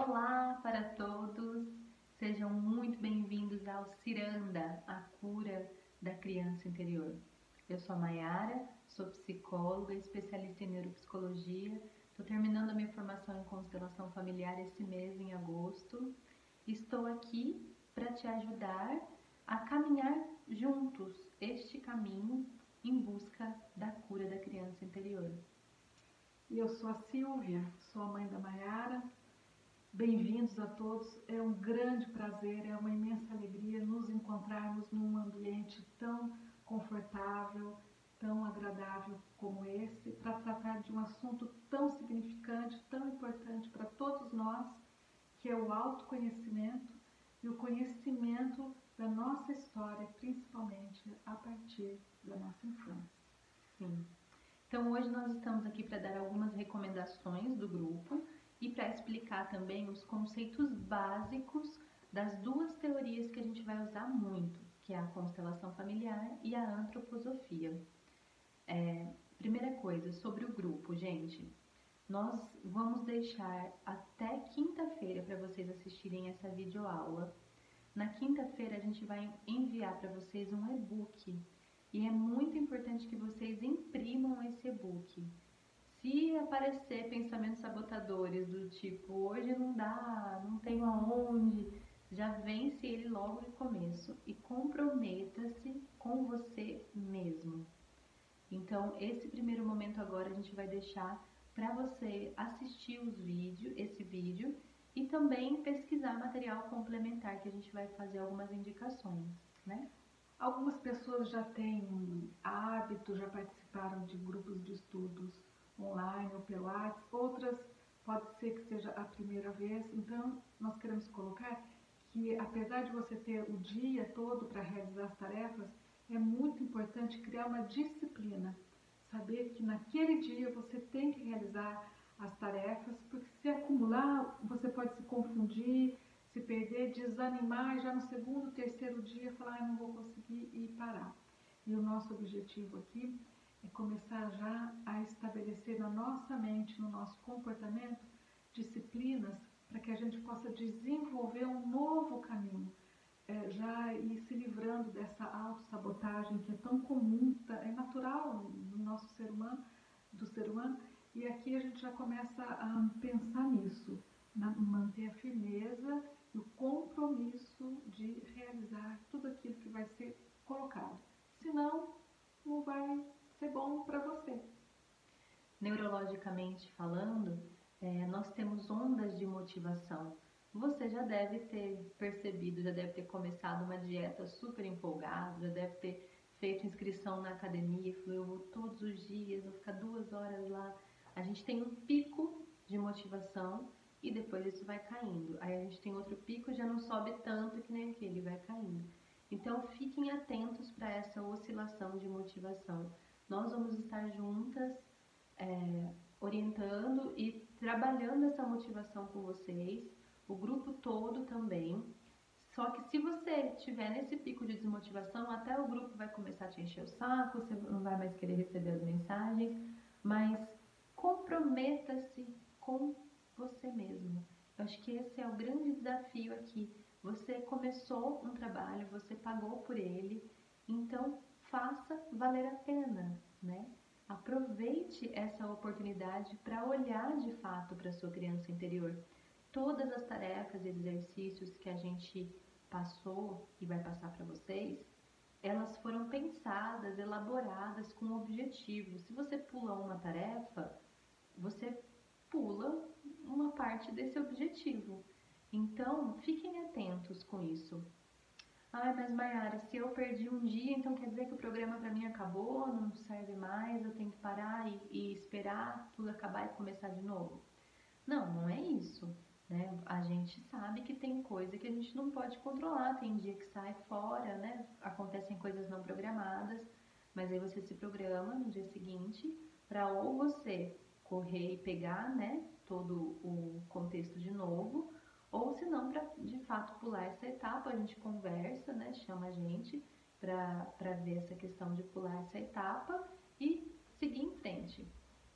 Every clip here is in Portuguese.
Olá para todos, sejam muito bem-vindos ao Ciranda, a cura da criança interior. Eu sou a Mayara, sou psicóloga, especialista em neuropsicologia, estou terminando a minha formação em constelação familiar esse mês, em agosto. Estou aqui para te ajudar a caminhar juntos este caminho em busca da cura da criança interior. E eu sou a Silvia, sou a mãe da Mayara. Bem-vindos a todos, é um grande prazer, é uma imensa alegria nos encontrarmos num ambiente tão confortável, tão agradável como esse, para tratar de um assunto tão significante, tão importante para todos nós, que é o autoconhecimento e o conhecimento da nossa história, principalmente a partir da nossa infância. Sim. Então hoje nós estamos aqui para dar algumas recomendações do grupo e para explicar também os conceitos básicos das duas teorias que a gente vai usar muito, que é a constelação familiar e a antroposofia. Primeira coisa, sobre o grupo, gente. Nós vamos deixar até quinta-feira para vocês assistirem essa videoaula. Na quinta-feira a gente vai enviar para vocês um e-book e é muito importante que vocês imprimam esse e-book. Se aparecer pensamentos sabotadores do tipo, hoje não dá, não tenho aonde, já vence ele logo no começo e comprometa-se com você mesmo. Então, esse primeiro momento agora a gente vai deixar para você assistir esse vídeo e também pesquisar material complementar, que a gente vai fazer algumas indicações, né? Algumas pessoas já têm hábito, já participaram de grupos de estudos online ou pelo WhatsApp, outras pode ser que seja a primeira vez. Então, nós queremos colocar que, apesar de você ter o dia todo para realizar as tarefas, é muito importante criar uma disciplina. Saber que naquele dia você tem que realizar as tarefas, porque se acumular, você pode se confundir, se perder, desanimar e já no segundo, terceiro dia falar, não vou conseguir e parar. E o nosso objetivo aqui é começar já a estabelecer na nossa mente, no nosso comportamento, disciplinas para que a gente possa desenvolver um novo caminho, já ir se livrando dessa autossabotagem que é tão comum, é natural no nosso ser humano, do ser humano, e aqui a gente já começa a pensar nisso, manter a firmeza e o compromisso de realizar tudo aquilo que vai ser colocado. Senão, não vai ser bom para você. Neurologicamente falando, nós temos ondas de motivação. Você já deve ter percebido, já deve ter começado uma dieta super empolgado, já deve ter feito inscrição na academia, falou, eu vou todos os dias, vou ficar 2 horas lá. A gente tem um pico de motivação e depois isso vai caindo. Aí a gente tem outro pico e já não sobe tanto que nem aquele, vai caindo. Então fiquem atentos para essa oscilação de motivação. Nós vamos estar juntas orientando e trabalhando essa motivação com vocês, o grupo todo também. Só que se você estiver nesse pico de desmotivação, até o grupo vai começar a te encher o saco, você não vai mais querer receber as mensagens, mas comprometa-se com você mesmo. Eu acho que esse é o grande desafio aqui. Você começou um trabalho, você pagou por ele, então faça valer a pena, né? Aproveite essa oportunidade para olhar de fato para a sua criança interior. Todas as tarefas e exercícios que a gente passou e vai passar para vocês, elas foram pensadas, elaboradas com objetivo. Se você pula uma tarefa, você pula uma parte desse objetivo. Então, fiquem atentos com isso. Ai, mas Mayara, se eu perdi um dia, então quer dizer que o programa para mim acabou, não serve mais, eu tenho que parar e esperar tudo acabar e começar de novo? Não, não é isso, né? A gente sabe que tem coisa que a gente não pode controlar, tem dia que sai fora, né? Acontecem coisas não programadas, mas aí você se programa no dia seguinte para ou você correr e pegar, né, todo o contexto de novo, ou se não, para de fato pular essa etapa, a gente conversa, né, chama a gente para ver essa questão de pular essa etapa e seguir em frente.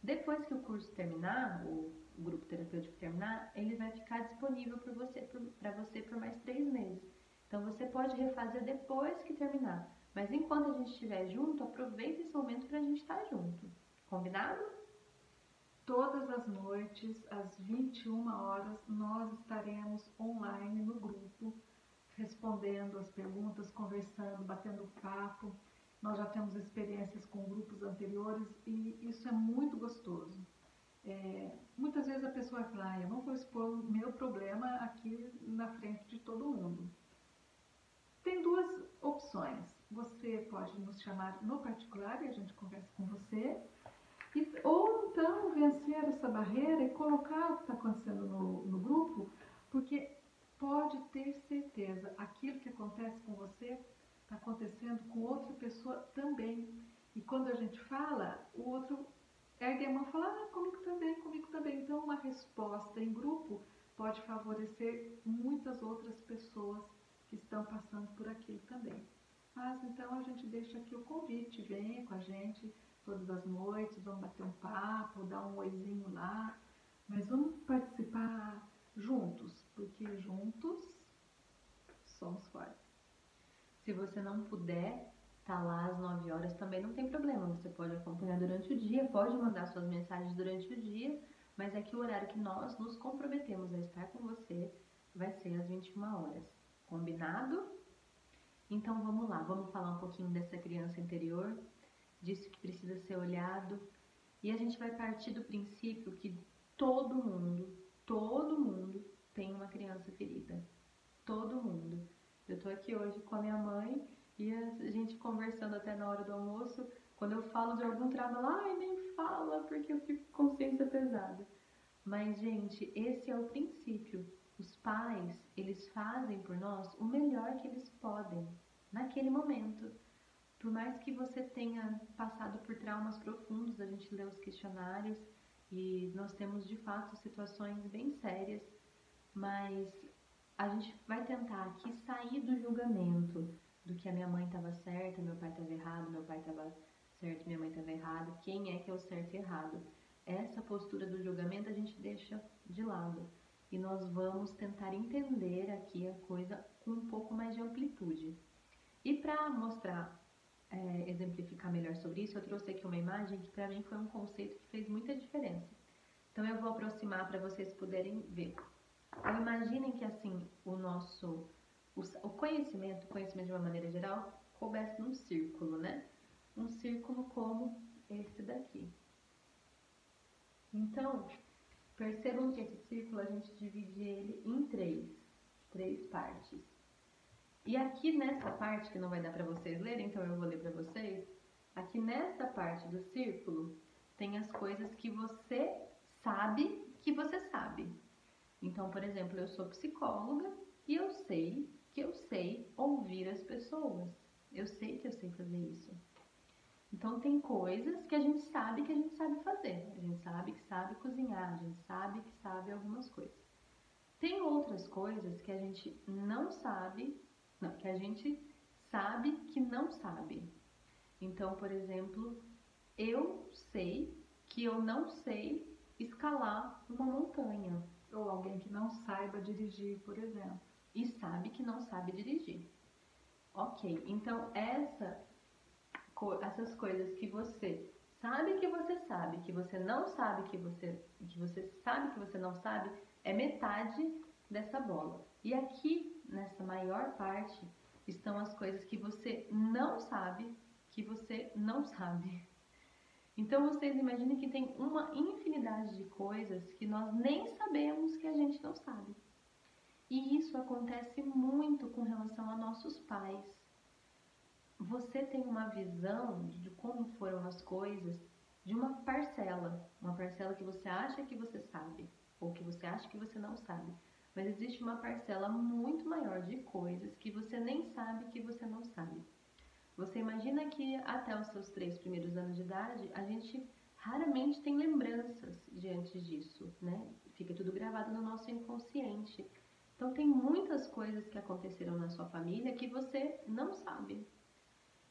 Depois que o curso terminar, o grupo terapêutico terminar, ele vai ficar disponível para você por mais 3 meses. Então você pode refazer depois que terminar. Mas enquanto a gente estiver junto, aproveita esse momento para a gente estar junto. Combinado? Todas as noites, às 21 horas, nós estaremos online no grupo, respondendo as perguntas, conversando, batendo papo. Nós já temos experiências com grupos anteriores e isso é muito gostoso. Muitas vezes a pessoa fala, eu não vou expor o meu problema aqui na frente de todo mundo. Tem duas opções. Você pode nos chamar no particular e a gente conversa com você. Ou então vencer essa barreira e colocar o que está acontecendo no grupo, porque pode ter certeza, aquilo que acontece com você está acontecendo com outra pessoa também. E quando a gente fala, o outro ergue a mão e fala, comigo também, comigo também. Então uma resposta em grupo pode favorecer muitas outras pessoas que estão passando por aquilo também. Mas então a gente deixa aqui o convite, venha com a gente todas as noites, vamos bater um papo, dar um oizinho lá, mas vamos participar juntos, porque juntos somos fortes. Se você não puder estar lá às 9 horas, também não tem problema, você pode acompanhar durante o dia, pode mandar suas mensagens durante o dia, mas é que o horário que nós nos comprometemos a estar com você vai ser às 21 horas. Combinado? Então vamos lá, vamos falar um pouquinho dessa criança interior, disso que precisa ser olhado, e a gente vai partir do princípio que todo mundo tem uma criança ferida. Todo mundo. Eu tô aqui hoje com a minha mãe e a gente conversando até na hora do almoço, quando eu falo de algum trauma, ai, nem fala, porque eu fico com consciência pesada. Mas, gente, esse é o princípio. Os pais, eles fazem por nós o melhor que eles podem, naquele momento. Por mais que você tenha passado por traumas profundos, a gente lê os questionários e nós temos de fato situações bem sérias, mas a gente vai tentar aqui sair do julgamento do que a minha mãe estava certa, meu pai estava errado, meu pai estava certo, minha mãe estava errada, quem é que é o certo e errado. Essa postura do julgamento a gente deixa de lado e nós vamos tentar entender aqui a coisa com um pouco mais de amplitude. E para mostrar, exemplificar melhor sobre isso, eu trouxe aqui uma imagem que para mim foi um conceito que fez muita diferença. Então eu vou aproximar para vocês poderem ver. Então imaginem que assim, o conhecimento de uma maneira geral, coubesse num círculo, né? Um círculo como esse daqui. Então, percebam que esse círculo a gente divide ele em três partes. E aqui nessa parte, que não vai dar para vocês lerem, então eu vou ler para vocês. Aqui nessa parte do círculo, tem as coisas que você sabe que você sabe. Então, por exemplo, eu sou psicóloga e eu sei que eu sei ouvir as pessoas. Eu sei que eu sei fazer isso. Então, tem coisas que a gente sabe fazer. A gente sabe que sabe cozinhar, a gente sabe que sabe algumas coisas. Tem outras coisas que a gente não sabe, que a gente sabe que não sabe. Então, por exemplo, eu sei que eu não sei escalar uma montanha. Ou alguém que não saiba dirigir, por exemplo. E sabe que não sabe dirigir. Ok, então essas coisas que você sabe, que você não sabe, que você sabe que você não sabe, é metade dessa bola. E aqui, nessa maior parte, estão as coisas que você não sabe, que você não sabe. Então vocês imaginem que tem uma infinidade de coisas que nós nem sabemos que a gente não sabe. E isso acontece muito com relação a nossos pais. Você tem uma visão de como foram as coisas de uma parcela que você acha que você sabe, ou que você acha que você não sabe. Mas existe uma parcela muito maior de coisas que você nem sabe que você não sabe. Você imagina que até os seus 3 primeiros anos de idade, a gente raramente tem lembranças diante disso, né? Fica tudo gravado no nosso inconsciente. Então tem muitas coisas que aconteceram na sua família que você não sabe.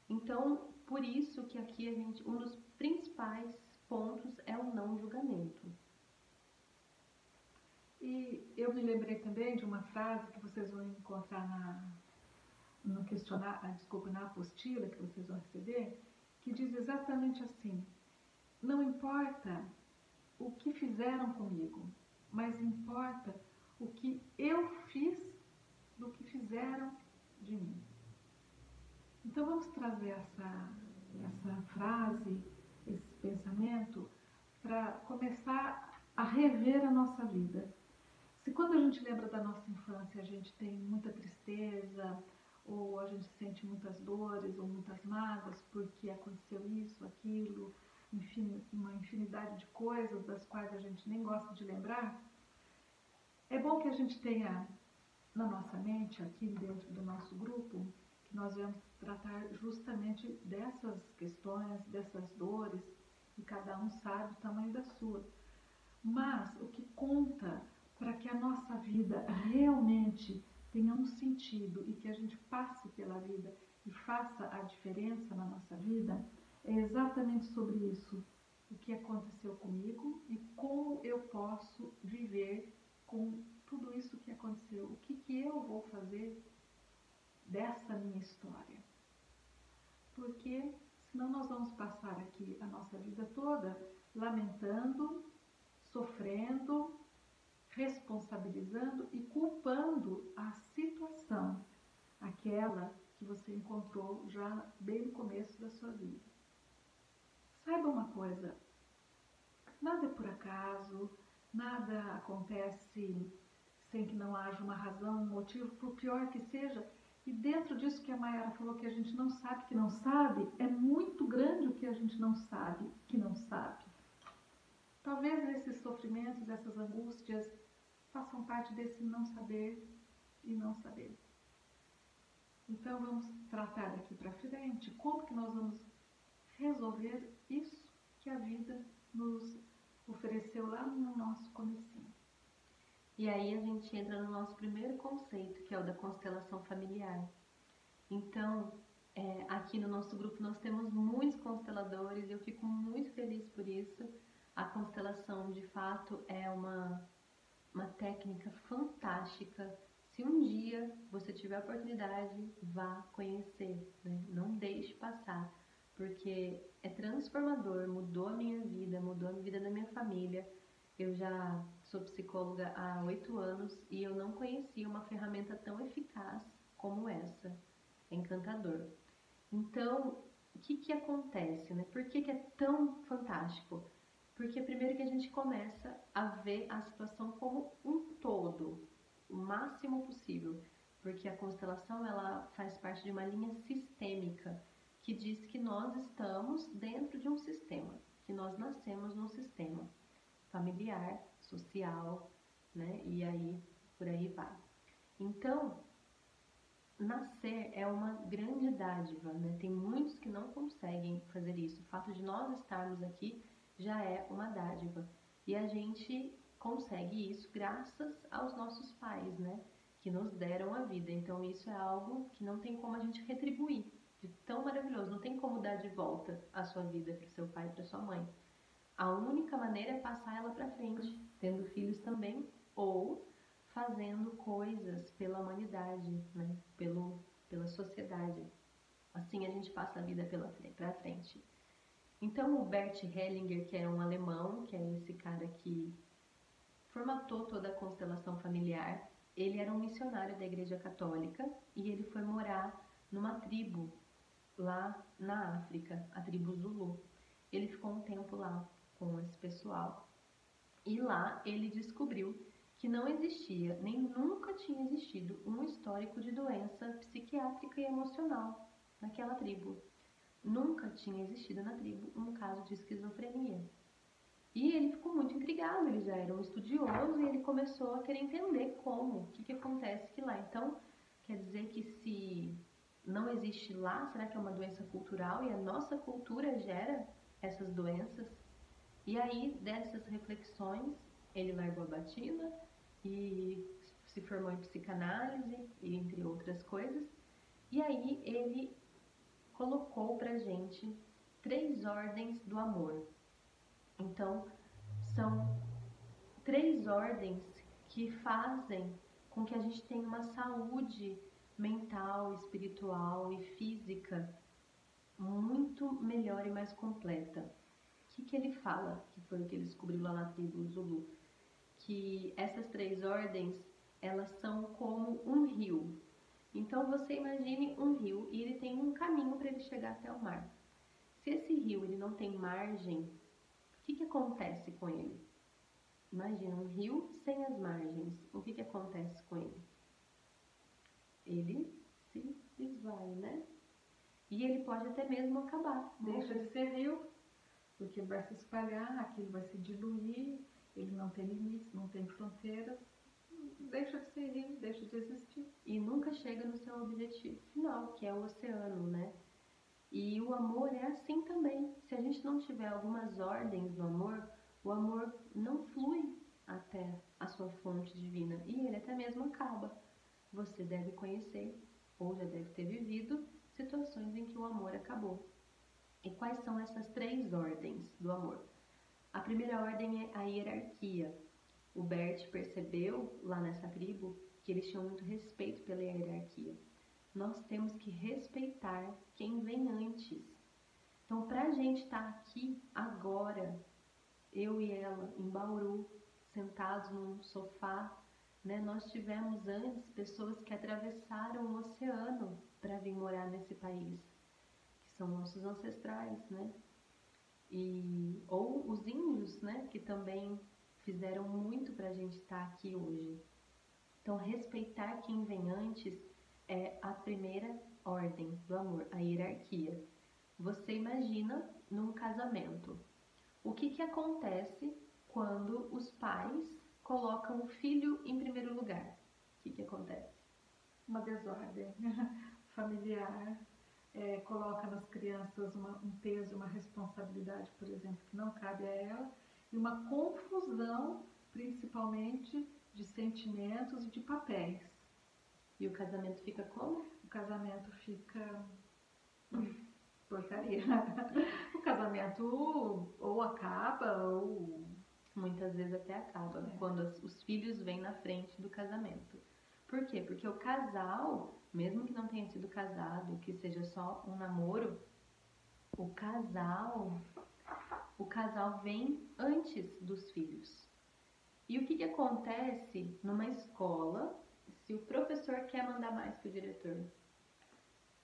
Então, por isso que aqui um dos principais pontos é o não julgamento. E eu me lembrei também de uma frase que vocês vão encontrar no questionário, desculpa, na apostila que vocês vão receber, que diz exatamente assim: não importa o que fizeram comigo, mas importa o que eu fiz do que fizeram de mim. Então vamos trazer essa frase, esse pensamento, para começar a rever a nossa vida. Se quando a gente lembra da nossa infância a gente tem muita tristeza, ou a gente sente muitas dores ou muitas mágoas porque aconteceu isso, aquilo, enfim, uma infinidade de coisas das quais a gente nem gosta de lembrar, é bom que a gente tenha na nossa mente, aqui dentro do nosso grupo, que nós vamos tratar justamente dessas questões, dessas dores, e cada um sabe o tamanho da sua. Mas o que conta para que a nossa vida realmente tenha um sentido e que a gente passe pela vida e faça a diferença na nossa vida, é exatamente sobre isso. O que aconteceu comigo e como eu posso viver com tudo isso que aconteceu. O que eu vou fazer dessa minha história? Porque senão nós vamos passar aqui a nossa vida toda lamentando, sofrendo, responsabilizando e culpando a situação, aquela que você encontrou já bem no começo da sua vida. Saiba uma coisa, nada é por acaso, nada acontece sem que não haja uma razão, um motivo, por pior que seja. E dentro disso que a Mayara falou, que a gente não sabe que não sabe, é muito grande o que a gente não sabe que não sabe. Talvez esses sofrimentos, essas angústias, façam parte desse não saber e não saber. Então vamos tratar daqui para frente como que nós vamos resolver isso que a vida nos ofereceu lá no nosso comecinho. E aí a gente entra no nosso primeiro conceito, que é o da constelação familiar. Então, aqui no nosso grupo nós temos muitos consteladores, eu fico muito feliz por isso. A constelação, de fato, é uma técnica fantástica. Se um dia você tiver a oportunidade, vá conhecer, né? Não deixe passar, porque é transformador, mudou a minha vida, mudou a vida da minha família. Eu já sou psicóloga há 8 anos e eu não conhecia uma ferramenta tão eficaz como essa. É encantador. Então, o que acontece, né? Por que é tão fantástico? Porque primeiro que a gente começa a ver a situação como um todo, o máximo possível. Porque a constelação, ela faz parte de uma linha sistêmica, que diz que nós estamos dentro de um sistema, que nós nascemos num sistema familiar, social, né? E aí, por aí vai. Então, nascer é uma grande dádiva, né? Tem muitos que não conseguem fazer isso. O fato de nós estarmos aqui já é uma dádiva. E a gente consegue isso graças aos nossos pais, né? Que nos deram a vida. Então isso é algo que não tem como a gente retribuir. De tão maravilhoso. Não tem como dar de volta a sua vida para o seu pai e para sua mãe. A única maneira é passar ela para frente, tendo filhos também, ou fazendo coisas pela humanidade, né? Pela sociedade. Assim a gente passa a vida para frente. Então o Bert Hellinger, que é um alemão, que é esse cara que formatou toda a constelação familiar, ele era um missionário da Igreja Católica e ele foi morar numa tribo lá na África, a tribo Zulu. Ele ficou um tempo lá com esse pessoal e lá ele descobriu que não existia, nem nunca tinha existido, um histórico de doença psiquiátrica e emocional naquela tribo. Nunca tinha existido na tribo um caso de esquizofrenia. E ele ficou muito intrigado, ele já era um estudioso e ele começou a querer entender como, o que acontece que lá. Então, quer dizer que se não existe lá, será que é uma doença cultural e a nossa cultura gera essas doenças? E aí, dessas reflexões, ele largou a batina e se formou em psicanálise, entre outras coisas. E aí ele colocou pra gente 3 ordens do amor. Então, são 3 ordens que fazem com que a gente tenha uma saúde mental, espiritual e física muito melhor e mais completa. O que ele fala, que foi o que ele descobriu lá na tribo Zulu? Que essas 3 ordens, elas são como um rio. Então você imagine um rio e ele tem um caminho para ele chegar até o mar. Se esse rio ele não tem margem, o que acontece com ele? Imagina um rio sem as margens. O que acontece com ele? Ele se esvai, né? E ele pode até mesmo acabar. Deixa de ser rio, porque ele vai se espalhar, aquilo vai se diluir, ele não tem limites, não tem fronteiras, deixa de ser rio, deixa de existir. E nunca chega no seu objetivo final, que é o oceano, né? E o amor é assim também. Se a gente não tiver algumas ordens do amor, o amor não flui até a sua fonte divina e ele até mesmo acaba. Você deve conhecer, ou já deve ter vivido, situações em que o amor acabou. E quais são essas 3 ordens do amor? A primeira ordem é a hierarquia. O Bert percebeu lá nessa tribo que eles tinham muito respeito pela hierarquia. Nós temos que respeitar quem vem antes. Então, para a gente estar aqui agora, eu e ela em Bauru, sentados num sofá, né, nós tivemos antes pessoas que atravessaram o oceano para vir morar nesse país, que são nossos ancestrais, né? Ou os índios, né, que também fizeram muito para a gente estar aqui hoje. Então, respeitar quem vem antes é a primeira ordem do amor, a hierarquia. Você imagina num casamento. O que acontece quando os pais colocam o filho em primeiro lugar? O que acontece? Uma desordem familiar, coloca nas crianças um peso, uma responsabilidade, por exemplo, que não cabe a ela, e uma confusão, principalmente, de sentimentos e de papéis. E o casamento fica como? O casamento fica porcaria. O casamento ou acaba ou muitas vezes até acaba, quando os filhos vêm na frente do casamento. Por quê? Porque o casal, mesmo que não tenha sido casado, que seja só um namoro, o casal vem antes dos filhos. E o que acontece numa escola se o professor quer mandar mais que o diretor?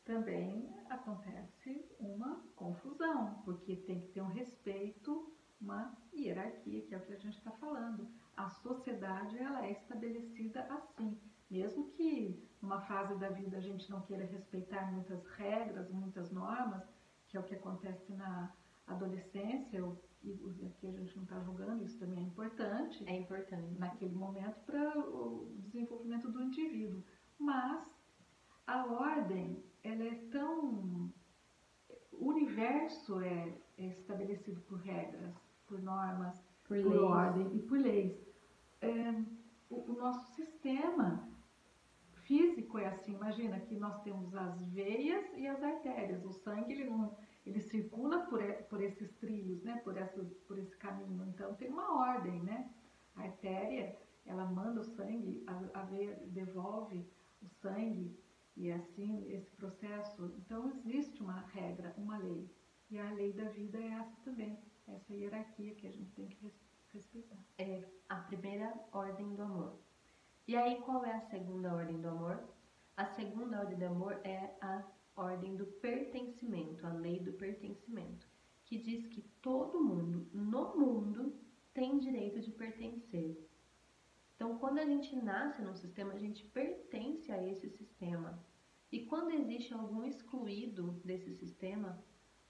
Também acontece uma confusão, porque tem que ter um respeito, uma hierarquia, que é o que a gente está falando. A sociedade, ela é estabelecida assim. Mesmo que numa fase da vida a gente não queira respeitar muitas regras, muitas normas, que é o que acontece na adolescência, e aqui a gente não está julgando, isso também é importante. É importante. Naquele momento para o desenvolvimento do indivíduo. Mas a ordem, ela é tão... O universo é estabelecido por regras, por normas, por ordem e por leis. O nosso sistema físico é assim, imagina que nós temos as veias e as artérias. O sangue, ele circula por esses trilhos, né? por esse caminho. Então tem uma ordem, né? A artéria, ela manda o sangue, a veia devolve o sangue. E assim, esse processo, então existe uma regra, uma lei. E a lei da vida é essa também, essa hierarquia que a gente tem que respeitar. É a primeira ordem do amor. E aí, qual é a segunda ordem do amor? A segunda ordem do amor é a ordem do pertencimento, a lei do pertencimento, que diz que todo mundo, no mundo, tem direito de pertencer. Então, quando a gente nasce num sistema, a gente pertence a esse sistema. E quando existe algum excluído desse sistema,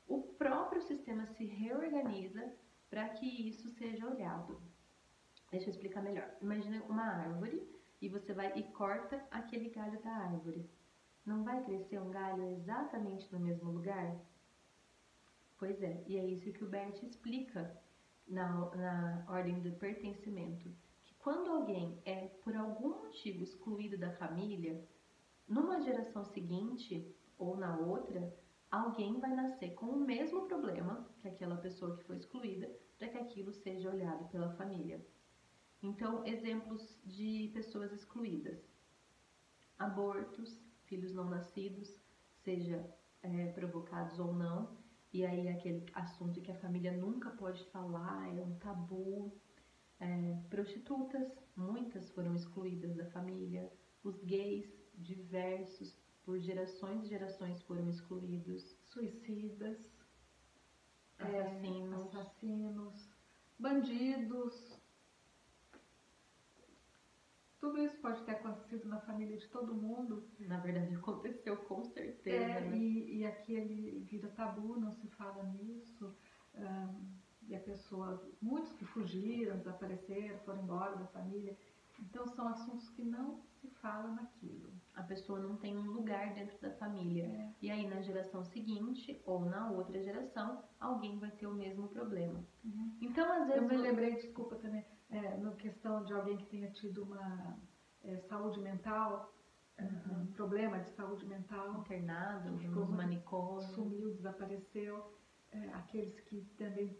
o próprio sistema se reorganiza para que isso seja olhado. Deixa eu explicar melhor. Imagina uma árvore e você vai e corta aquele galho da árvore. Não vai crescer um galho exatamente no mesmo lugar? Pois é, e é isso que o Bert explica na ordem do pertencimento. Quando alguém é, por algum motivo, excluído da família, numa geração seguinte ou na outra, alguém vai nascer com o mesmo problema que aquela pessoa que foi excluída, para que aquilo seja olhado pela família. Então, exemplos de pessoas excluídas: abortos, filhos não nascidos, seja provocados ou não, e aí aquele assunto que a família nunca pode falar, é um tabu. Prostitutas, muitas foram excluídas da família. Os gays, diversos, por gerações e gerações foram excluídos. Suicidas, Assassinos. assassinos, bandidos. Tudo isso pode ter acontecido na família de todo mundo. Na verdade, aconteceu com certeza, né? E aquele vira tabu, não se fala nisso. E a pessoa, muitos que fugiram, desapareceram, foram embora da família. Então são assuntos que não se fala naquilo. A pessoa não tem um lugar dentro da família. E aí na geração seguinte ou na outra geração, alguém vai ter o mesmo problema. Então, às vezes... Eu me lembrei, desculpa também, na questão de alguém que tenha tido uma saúde mental, um problema de saúde mental. Internado, nos manicômios. Sumiu, desapareceu. Aqueles que também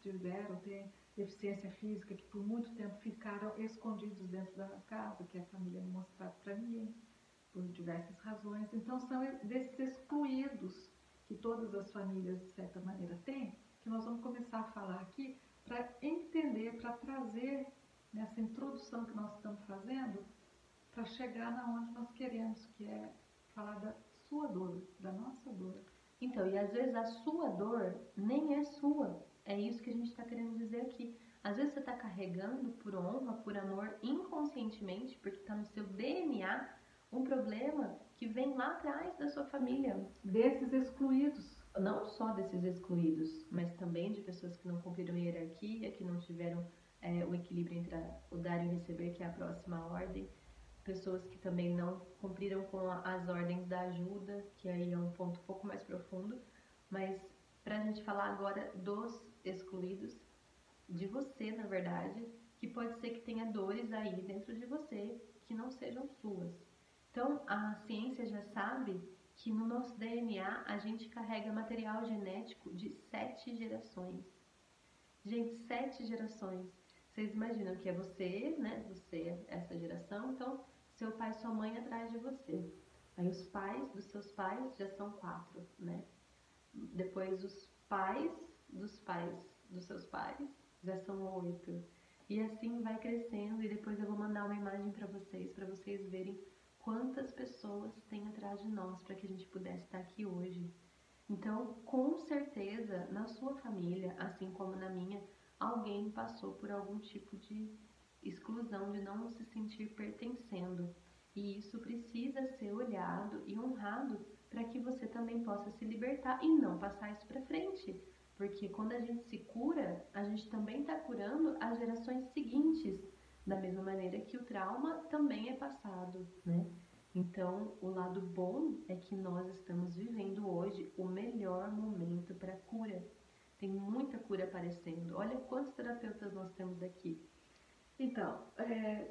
tiveram, têm deficiência física, que por muito tempo ficaram escondidos dentro da casa, que a família não mostrava para ninguém, por diversas razões. Então, são desses excluídos que todas as famílias, de certa maneira, têm, que nós vamos começar a falar aqui para entender, para trazer nessa introdução que nós estamos fazendo, para chegar na onde nós queremos, que é falar da sua dor, da nossa dor. Então, e às vezes a sua dor nem é sua. É isso que a gente está querendo dizer aqui. Às vezes você está carregando por honra, por amor, inconscientemente, porque está no seu DNA, um problema que vem lá atrás da sua família. Desses excluídos. Não só desses excluídos, mas também de pessoas que não cumpriram a hierarquia, que não tiveram o equilíbrio entre o dar e o receber, que é a próxima ordem. Pessoas que também não cumpriram com as ordens da ajuda, que aí é um ponto um pouco mais profundo. Mas para a gente falar agora dos excluídos, de você, na verdade, que pode ser que tenha dores aí dentro de você que não sejam suas. Então, a ciência já sabe que no nosso DNA a gente carrega material genético de 7 gerações. Gente, 7 gerações. Vocês imaginam que é você, né? Você é essa geração, então seu pai e sua mãe atrás de você. Aí os pais dos seus pais já são 4, né? Depois os pais dos seus pais já são 8. E assim vai crescendo, e depois eu vou mandar uma imagem para vocês verem quantas pessoas tem atrás de nós para que a gente pudesse estar aqui hoje. Então, com certeza, na sua família, assim como na minha, alguém passou por algum tipo de exclusão, de não se sentir pertencendo. E isso precisa ser olhado e honrado para que você também possa se libertar e não passar isso para frente. Porque quando a gente se cura, a gente também está curando as gerações seguintes, da mesma maneira que o trauma também é passado, né? Então, o lado bom é que nós estamos vivendo hoje o melhor momento para cura. Tem muita cura aparecendo. Olha quantos terapeutas nós temos aqui. Então,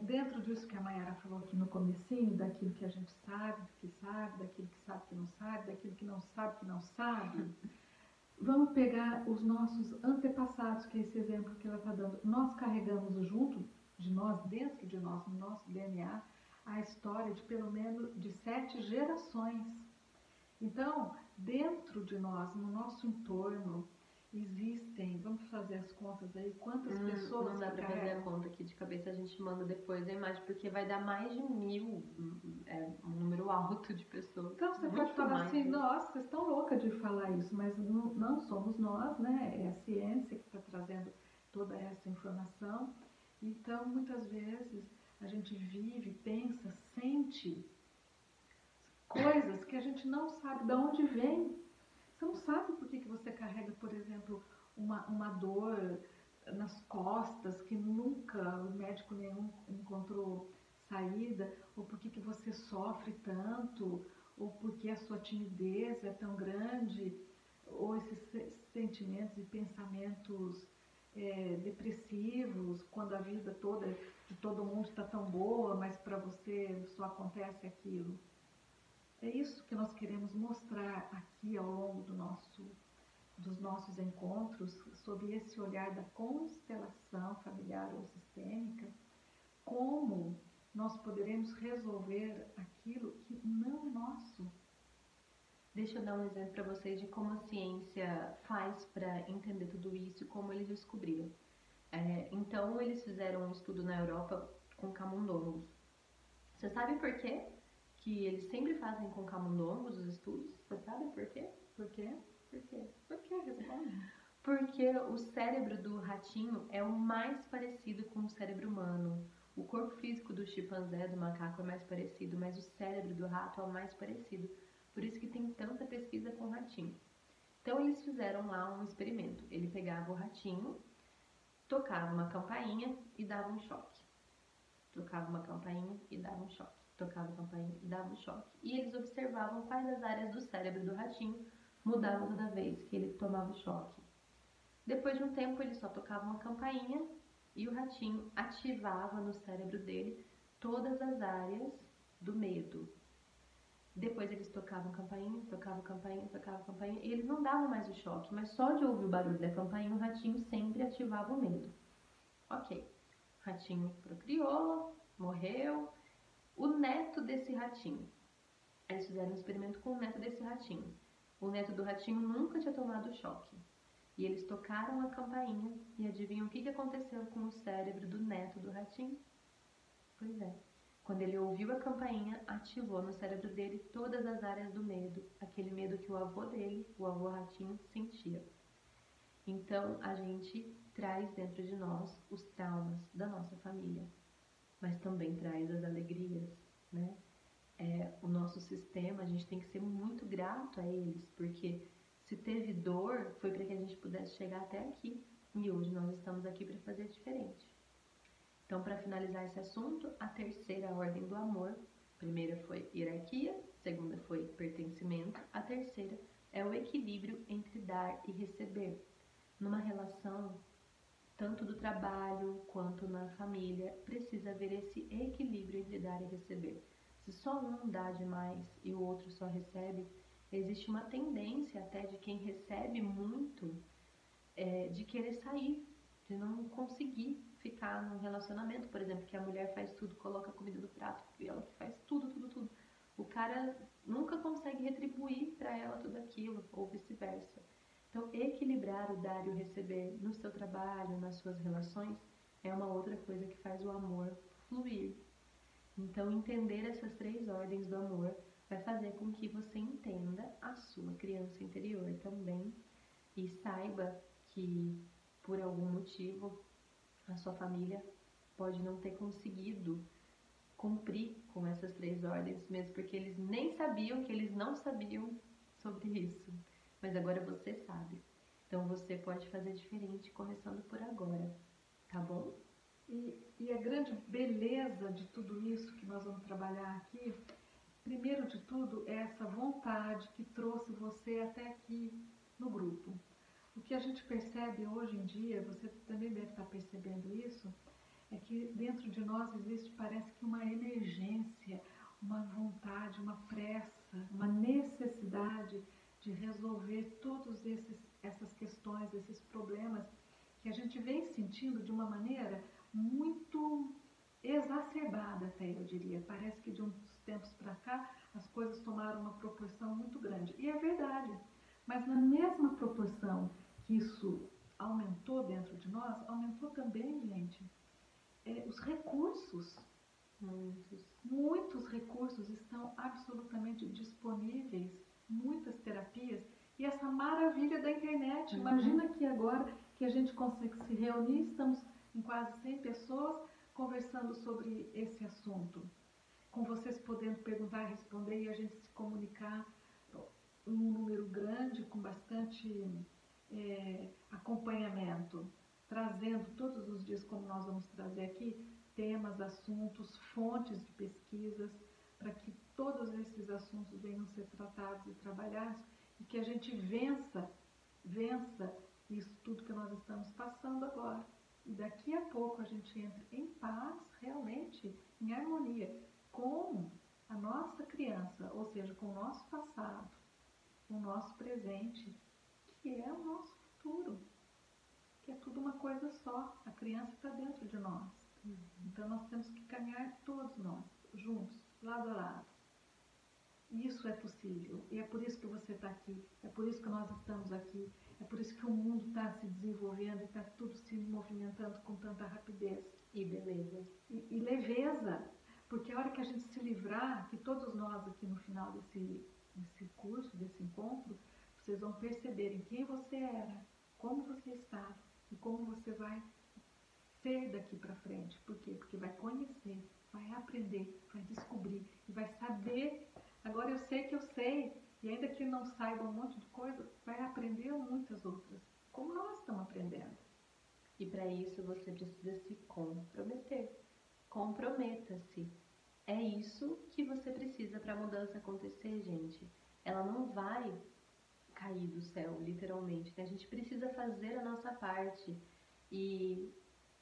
dentro disso que a Mayara falou aqui no comecinho, daquilo que a gente sabe, que sabe, daquilo que sabe que não sabe, daquilo que não sabe que não sabe, vamos pegar os nossos antepassados, que é esse exemplo que ela está dando. Nós carregamos junto de nós, dentro de nós, no nosso DNA, a história de pelo menos de 7 gerações. Então, dentro de nós, no nosso entorno, existem, vamos fazer as contas aí, quantas pessoas não dá para fazer a conta aqui de cabeça, a gente manda depois a imagem, porque vai dar mais de 1000, um número alto de pessoas. Então você pode falar assim, nossa, vocês estão loucas de falar isso, mas não somos nós, né? É a ciência que está trazendo toda essa informação. Então, muitas vezes, a gente vive, pensa, sente coisas que a gente não sabe de onde vem. Você não sabe por que você carrega, por exemplo, uma dor nas costas que nunca o médico nenhum encontrou saída, ou por que você sofre tanto, ou porque a sua timidez é tão grande, ou esses sentimentos e pensamentos depressivos, quando a vida toda de todo mundo está tão boa, mas para você só acontece aquilo. É isso que nós queremos mostrar aqui ao longo dos nossos encontros, sob esse olhar da constelação familiar ou sistêmica, como nós poderemos resolver aquilo que não é nosso. Deixa eu dar um exemplo para vocês de como a ciência faz para entender tudo isso e como eles descobriram. Então, eles fizeram um estudo na Europa com camundongos. Você sabe por quê que eles sempre fazem com camundongos os estudos? Você sabe por quê? Por quê? Por quê? Por que responde? Porque o cérebro do ratinho é o mais parecido com o cérebro humano. O corpo físico do chimpanzé, do macaco, é mais parecido, mas o cérebro do rato é o mais parecido. Por isso que tem tanta pesquisa com o ratinho. Então, eles fizeram lá um experimento. Ele pegava o ratinho, tocava uma campainha e dava um choque. Tocava uma campainha e dava um choque. Tocava a campainha e dava um choque. E eles observavam quais as áreas do cérebro do ratinho mudavam toda vez que ele tomava o choque. Depois de um tempo, eles só tocavam a campainha e o ratinho ativava no cérebro dele todas as áreas do medo. Depois eles tocavam campainha, tocavam campainha, tocavam campainha, e eles não davam mais o choque, mas só de ouvir o barulho da campainha, o ratinho sempre ativava o medo. Ok, o ratinho procriou, morreu. O neto desse ratinho, eles fizeram um experimento com o neto desse ratinho. O neto do ratinho nunca tinha tomado choque. E eles tocaram a campainha e adivinham o que aconteceu com o cérebro do neto do ratinho? Pois é. Quando ele ouviu a campainha, ativou no cérebro dele todas as áreas do medo, aquele medo que o avô dele, o avô ratinho, sentia. Então, a gente traz dentro de nós os traumas da nossa família, mas também traz as alegrias, né? O nosso sistema, a gente tem que ser muito grato a eles, porque se teve dor, foi para que a gente pudesse chegar até aqui. E hoje nós estamos aqui para fazer diferente. Então, para finalizar esse assunto, a terceira ordem do amor, a primeira foi hierarquia, a segunda foi pertencimento, a terceira é o equilíbrio entre dar e receber. Numa relação, tanto do trabalho quanto na família, precisa haver esse equilíbrio entre dar e receber. Se só um dá demais e o outro só recebe, existe uma tendência até de quem recebe muito de querer sair, de não conseguir ficar num relacionamento, por exemplo, que a mulher faz tudo, coloca a comida no prato, e ela que faz tudo, tudo, tudo. O cara nunca consegue retribuir para ela tudo aquilo, ou vice-versa. Então, equilibrar o dar e o receber no seu trabalho, nas suas relações, é uma outra coisa que faz o amor fluir. Então, entender essas 3 ordens do amor vai fazer com que você entenda a sua criança interior também e saiba que, por algum motivo, a sua família pode não ter conseguido cumprir com essas 3 ordens, mesmo porque eles nem sabiam que eles não sabiam sobre isso. Mas agora você sabe. Então você pode fazer diferente começando por agora, tá bom? E a grande beleza de tudo isso que nós vamos trabalhar aqui, primeiro de tudo, é essa vontade que trouxe você até aqui no grupo. O que a gente percebe hoje em dia, você também deve estar percebendo isso, é que dentro de nós existe, parece que uma emergência, uma vontade, uma pressa, uma necessidade de resolver todas essas questões, esses problemas que a gente vem sentindo de uma maneira muito exacerbada até, eu diria. Parece que de uns tempos para cá as coisas tomaram uma proporção muito grande. E é verdade, mas na mesma proporção que isso aumentou dentro de nós, aumentou também, gente, os recursos. Muitos recursos estão absolutamente disponíveis, muitas terapias, e essa maravilha da internet. Imagina que agora que a gente consegue se reunir, estamos em quase 100 pessoas conversando sobre esse assunto, com vocês podendo perguntar, responder e a gente se comunicar em um número grande, com bastante acompanhamento, trazendo todos os dias, como nós vamos trazer aqui, temas, assuntos, fontes de pesquisas, para que todos esses assuntos venham a ser tratados e trabalhados e que a gente vença isso tudo que nós estamos passando agora. E daqui a pouco a gente entra em paz, realmente, em harmonia, com a nossa criança, ou seja, com o nosso passado, com o nosso presente, que é o nosso futuro, que é tudo uma coisa só. A criança está dentro de nós. Então nós temos que caminhar todos nós, juntos, lado a lado. Isso é possível. E é por isso que você está aqui, é por isso que nós estamos aqui, é por isso que o mundo está se desenvolvendo e está tudo se movimentando com tanta rapidez. E beleza. E leveza. Porque a hora que a gente se livrar, que todos nós aqui no final desse curso, desse encontro, vocês vão perceberem quem você era, como você está e como você vai ser daqui para frente. Por quê? Porque vai conhecer, vai aprender, vai descobrir e vai saber. Agora eu sei que eu sei, e ainda que não saiba um monte de coisa, vai aprender muitas outras, como nós estamos aprendendo. E para isso você precisa se comprometer. Comprometa-se. É isso que você precisa para a mudança acontecer, gente. Ela não vai cair do céu, literalmente. A gente precisa fazer a nossa parte. E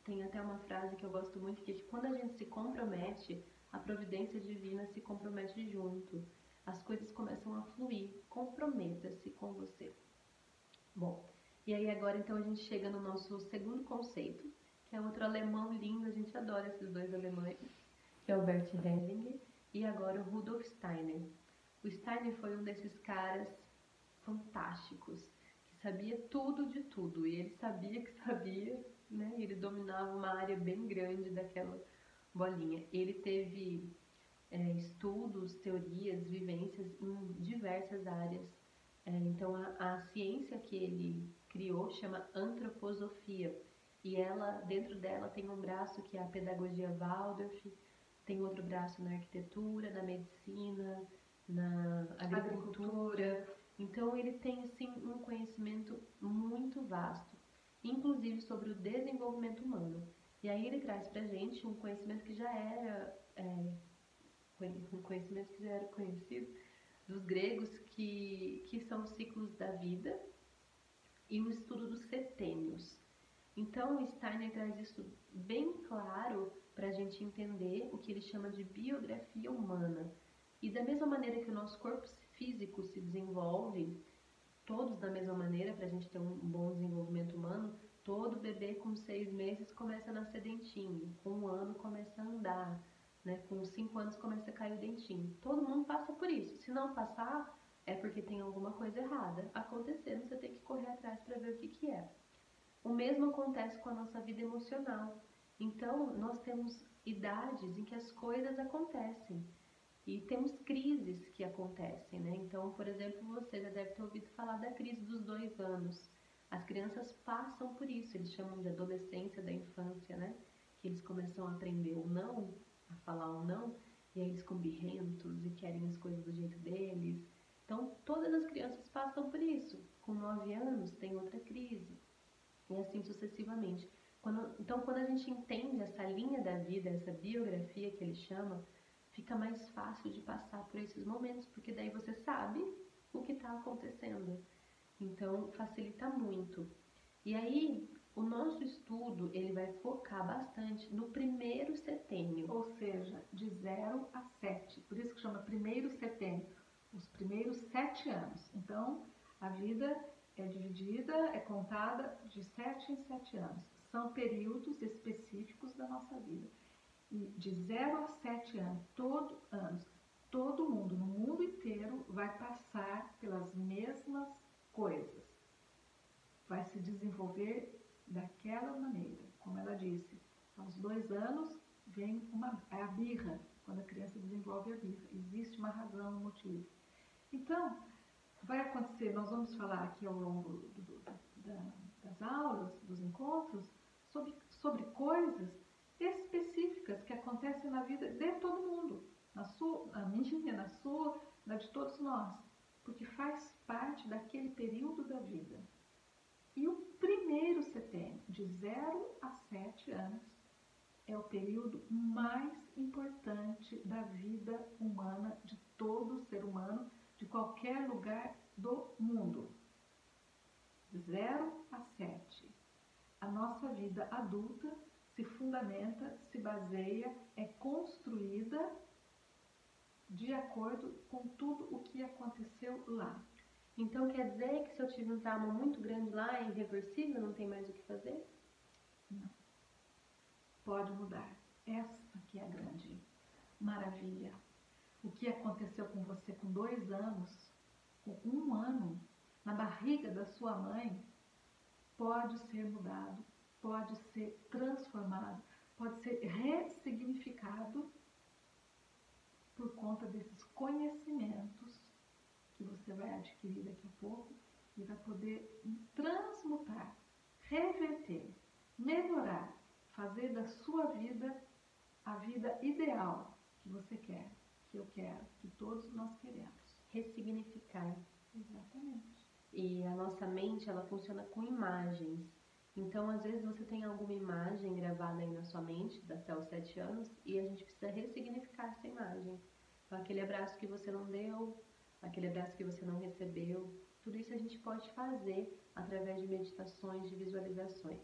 tem até uma frase que eu gosto muito, que é que quando a gente se compromete, a providência divina se compromete junto. As coisas começam a fluir. Comprometa-se com você. Bom, e aí agora então a gente chega no nosso segundo conceito, que é outro alemão lindo, a gente adora esses dois alemães, que é o Bert Hellinger e agora o Rudolf Steiner. O Steiner foi um desses caras fantásticos, que sabia tudo de tudo, e ele sabia que sabia, né? Ele dominava uma área bem grande daquela bolinha. Ele teve estudos, teorias, vivências em diversas áreas. Então a ciência que ele criou chama antroposofia, e ela, dentro dela tem um braço que é a pedagogia Waldorf, tem outro braço na arquitetura, na medicina, na agricultura. Então ele tem assim um conhecimento muito vasto, inclusive sobre o desenvolvimento humano. E aí ele traz pra gente um conhecimento que já era conhecido dos gregos, que são os ciclos da vida e o estudo dos setênios. Então, o Steiner traz isso bem claro para a gente entender o que ele chama de biografia humana. E da mesma maneira que o nosso corpo físico se desenvolve, todos da mesma maneira, para a gente ter um bom desenvolvimento humano, todo bebê com 6 meses começa a nascer dentinho, com 1 ano começa a andar, né? Com 5 anos começa a cair o dentinho. Todo mundo passa por isso. Se não passar, é porque tem alguma coisa errada acontecendo, você tem que correr atrás para ver o que é. O mesmo acontece com a nossa vida emocional. Então, nós temos idades em que as coisas acontecem. E temos crises que acontecem, né? Então, por exemplo, você já deve ter ouvido falar da crise dos 2 anos. As crianças passam por isso, eles chamam de adolescência da infância, né? Que eles começam a aprender o não, a falar o não, e aí eles ficam birrentos e querem as coisas do jeito deles. Então, todas as crianças passam por isso. Com 9 anos, tem outra crise. E assim sucessivamente. Então, quando a gente entende essa linha da vida, essa biografia que ele chama, fica mais fácil de passar por esses momentos, porque daí você sabe o que está acontecendo. Então, facilita muito. E aí, o nosso estudo, ele vai focar bastante no primeiro setênio. Ou seja, de 0 a 7. Por isso que chama primeiro setênio. Os primeiros 7 anos. Então, a vida é dividida, é contada de 7 em 7 anos. São períodos específicos da nossa vida. E de 0 a 7 anos, todo mundo, no mundo inteiro, vai passar pelas mesmas coisas. Vai se desenvolver daquela maneira. Como ela disse, aos 2 anos vem a birra, quando a criança desenvolve a birra. Existe uma razão, um motivo. Então, vai acontecer, nós vamos falar aqui ao longo das aulas, dos encontros, sobre coisas específicas que acontecem na vida de todo mundo, na minha, na sua, na de todos nós, porque faz parte daquele período da vida. E o primeiro setênio, de 0 a 7 anos, é o período mais importante da vida humana, de todo ser humano, de qualquer lugar do mundo. 0 a 7. A nossa vida adulta se fundamenta, se baseia, é construída de acordo com tudo o que aconteceu lá. Então quer dizer que se eu tive um trauma muito grande lá, é irreversível, não tem mais o que fazer? Não. Pode mudar. Essa que é a grande maravilha. O que aconteceu com você com 2 anos, com 1 ano, na barriga da sua mãe, pode ser mudado, pode ser transformado, pode ser ressignificado por conta desses conhecimentos que você vai adquirir daqui a pouco e vai poder transmutar, reverter, melhorar, fazer da sua vida a vida ideal que você quer, que eu quero, que todos nós queremos. Ressignificar. Exatamente. E a nossa mente, ela funciona com imagens. Então, às vezes, você tem alguma imagem gravada aí na sua mente, até os 7 anos, e a gente precisa ressignificar essa imagem. Então, aquele abraço que você não deu, aquele abraço que você não recebeu, tudo isso a gente pode fazer através de meditações, de visualizações.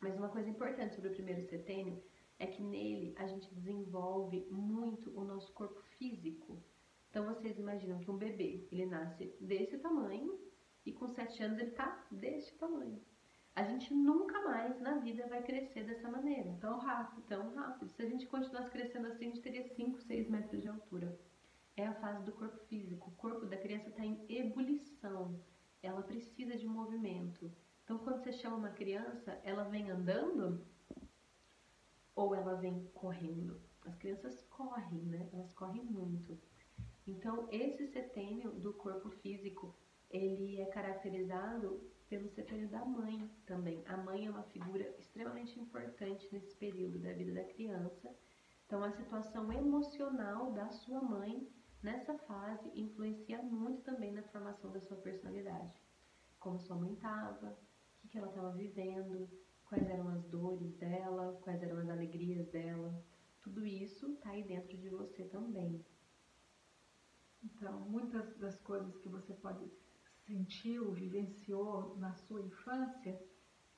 Mas uma coisa importante sobre o primeiro setênio é que nele a gente desenvolve muito o nosso corpo físico. Então, vocês imaginam que um bebê, ele nasce desse tamanho e com 7 anos ele tá deste tamanho. A gente nunca mais na vida vai crescer dessa maneira, tão rápido, tão rápido. Se a gente continuasse crescendo assim, a gente teria 5, 6 metros de altura. É a fase do corpo físico. O corpo da criança está em ebulição. Ela precisa de movimento. Então, quando você chama uma criança, ela vem andando ou ela vem correndo? As crianças correm, né? Elas correm muito. Então, esse setênio do corpo físico, ele é caracterizado pelo setênio da mãe também. A mãe é uma figura extremamente importante nesse período da vida da criança. Então, a situação emocional da sua mãe nessa fase influencia muito também na formação da sua personalidade. Como sua mãe estava, o que ela estava vivendo, quais eram as dores dela, quais eram as alegrias dela. Tudo isso está aí dentro de você também. Então, muitas das coisas que você pode sentiu, vivenciou na sua infância,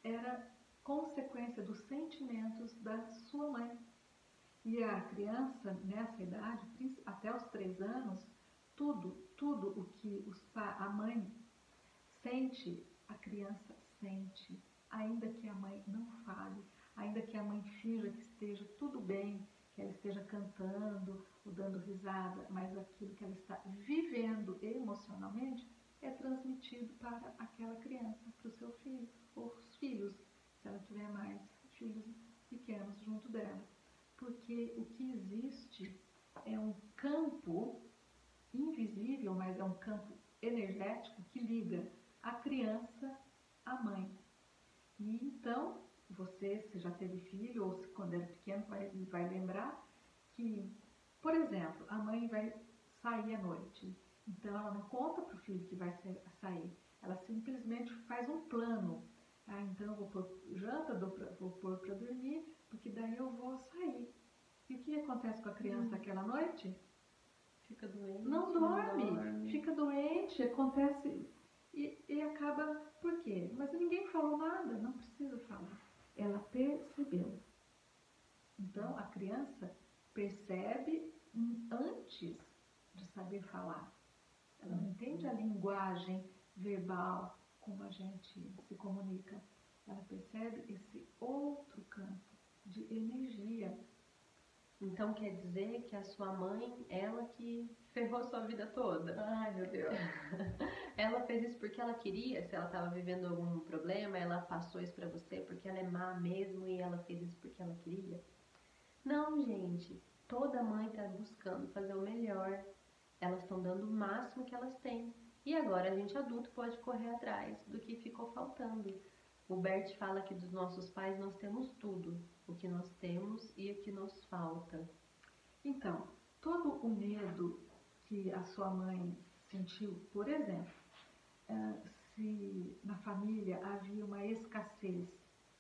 era consequência dos sentimentos da sua mãe. E a criança, nessa idade, até os 3 anos, tudo o que a mãe sente, a criança sente, ainda que a mãe não fale, ainda que a mãe finja que esteja tudo bem, que ela esteja cantando ou dando risada, mas aquilo que ela está vivendo emocionalmente é transmitido para aquela criança, para o seu filho, ou os filhos, se ela tiver mais filhos pequenos junto dela. Porque o que existe é um campo invisível, mas é um campo energético que liga a criança à mãe. E então, você, se já teve filho, ou se quando era pequeno, vai lembrar que, por exemplo, a mãe vai sair à noite. Então, ela não conta para o filho que vai sair. Ela simplesmente faz um plano. Ah, então eu vou pôr janta, vou pôr para dormir, porque daí eu vou sair. E o que acontece com a criança aquela noite? Fica doente. Não dorme. Fica doente, acontece... E acaba... Por quê? Mas ninguém falou nada, não precisa falar. Ela percebeu. Então, a criança percebe antes de saber falar. Ela não entende a linguagem verbal, como a gente se comunica. Ela percebe esse outro campo de energia. Então quer dizer que a sua mãe, ela que ferrou sua vida toda. Ai, meu Deus. Ela fez isso porque ela queria, se ela estava vivendo algum problema, ela passou isso pra você porque ela é má mesmo e ela fez isso porque ela queria. Não, gente. Toda mãe tá buscando fazer o melhor. Elas estão dando o máximo que elas têm. E agora a gente adulto pode correr atrás do que ficou faltando. O Bert fala que dos nossos pais nós temos tudo. O que nós temos e o que nos falta. Então, todo o medo que a sua mãe sentiu, por exemplo, se na família havia uma escassez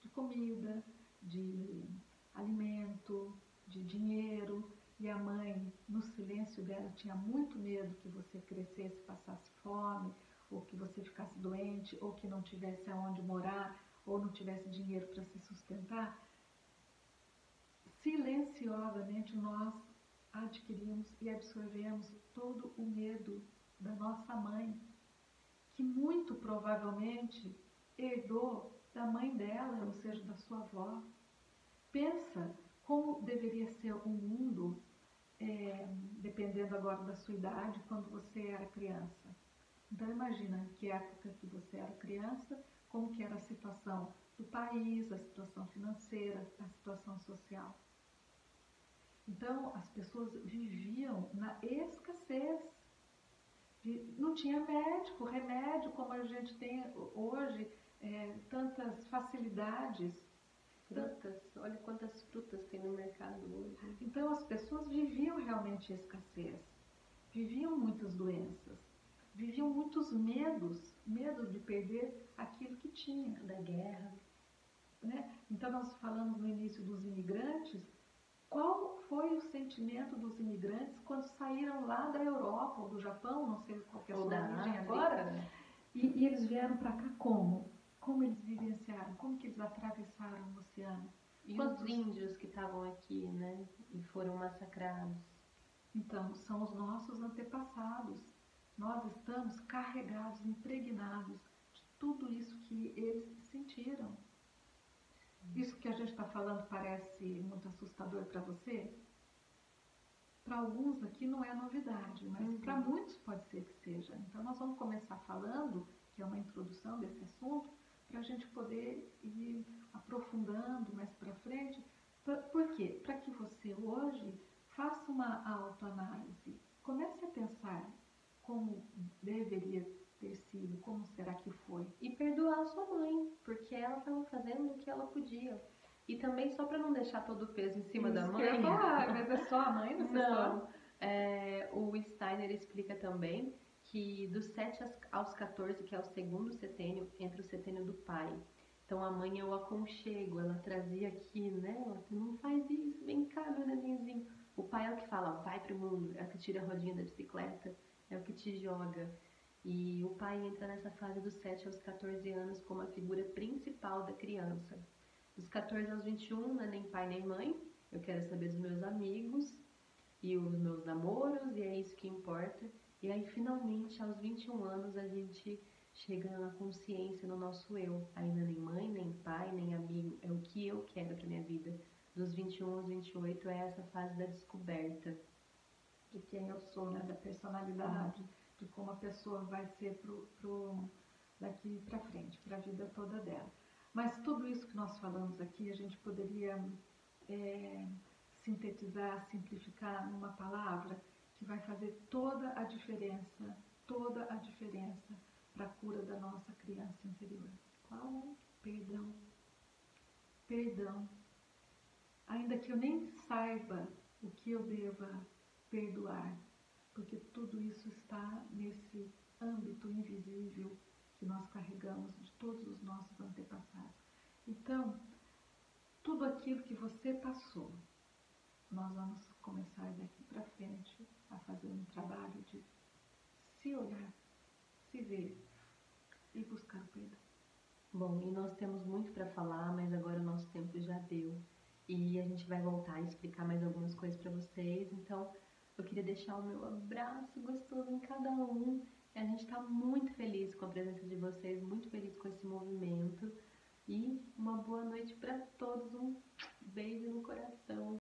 de comida, de alimento, de dinheiro, e a mãe, no silêncio dela, tinha muito medo que você crescesse, passasse fome, ou que você ficasse doente, ou que não tivesse aonde morar, ou não tivesse dinheiro para se sustentar, silenciosamente nós adquirimos e absorvemos todo o medo da nossa mãe, que muito provavelmente herdou da mãe dela, ou seja, da sua avó. Pensa como deveria ser o mundo, dependendo agora da sua idade, quando você era criança. Então imagina que época que você era criança, como que era a situação do país, a situação financeira, a situação social. Então as pessoas viviam na escassez. Não tinha médico, remédio, como a gente tem hoje, tantas facilidades. Frutas, olha quantas frutas tem no mercado hoje. Então as pessoas viviam realmente a escassez, viviam muitas doenças, viviam muitos medos, medo de perder aquilo que tinha. Da guerra. Né? Então nós falamos no início dos imigrantes. Qual foi o sentimento dos imigrantes quando saíram lá da Europa ou do Japão, não sei qual que é a sua origem agora, e eles vieram para cá como? Como eles vivenciaram? Como que eles atravessaram o oceano? E os índios que estavam aqui, né? E foram massacrados. Então, são os nossos antepassados. Nós estamos carregados, impregnados de tudo isso que eles sentiram. Isso que a gente está falando parece muito assustador para você? Para alguns aqui não é novidade, mas para muitos pode ser que seja. Então nós vamos começar falando, que é uma introdução desse assunto, para a gente poder ir aprofundando mais para frente. Por quê? Para que você hoje faça uma autoanálise. Comece a pensar como deveria ter sido, como será que foi. E perdoar a sua mãe, porque ela estava fazendo o que ela podia. E também, só para não deixar todo o peso em cima da mãe... Mas é só a mãe nessa história? O Steiner explica também que dos 7 aos 14, que é o segundo setênio, entra o setênio do pai. Então a mãe é o aconchego, ela trazia aqui, né? Ela não faz isso, vem cá, meu nenenzinho. O pai é o que fala, vai pro mundo, é o que tira a rodinha da bicicleta, é o que te joga. E o pai entra nessa fase dos 7 aos 14 anos como a figura principal da criança. Dos 14 aos 21, não é nem pai nem mãe, eu quero saber dos meus amigos e os meus namoros, e é isso que importa. E aí, finalmente, aos 21 anos, a gente chega na consciência, no nosso eu. Aí não é nem mãe, nem pai, nem amigo, é o que eu quero para minha vida. Dos 21 aos 28 é essa fase da descoberta. De quem eu sou, né? Da personalidade, de como a pessoa vai ser daqui para frente, para a vida toda dela. Mas tudo isso que nós falamos aqui, a gente poderia sintetizar, simplificar numa palavra que vai fazer toda a diferença para a cura da nossa criança interior. Qual é? Perdão. Perdão. Ainda que eu nem saiba o que eu deva perdoar, porque tudo isso está nesse âmbito invisível que nós carregamos de todos os nossos antepassados. Então, tudo aquilo que você passou, nós vamos começar daqui para frente a fazer um trabalho de se olhar, se ver e buscar o perdão. Bom, e nós temos muito para falar, mas agora o nosso tempo já deu. E a gente vai voltar a explicar mais algumas coisas para vocês. Então, eu queria deixar o meu abraço gostoso em cada um. A gente está muito feliz com a presença de vocês, muito feliz com esse movimento. E uma boa noite para todos. Um beijo no coração.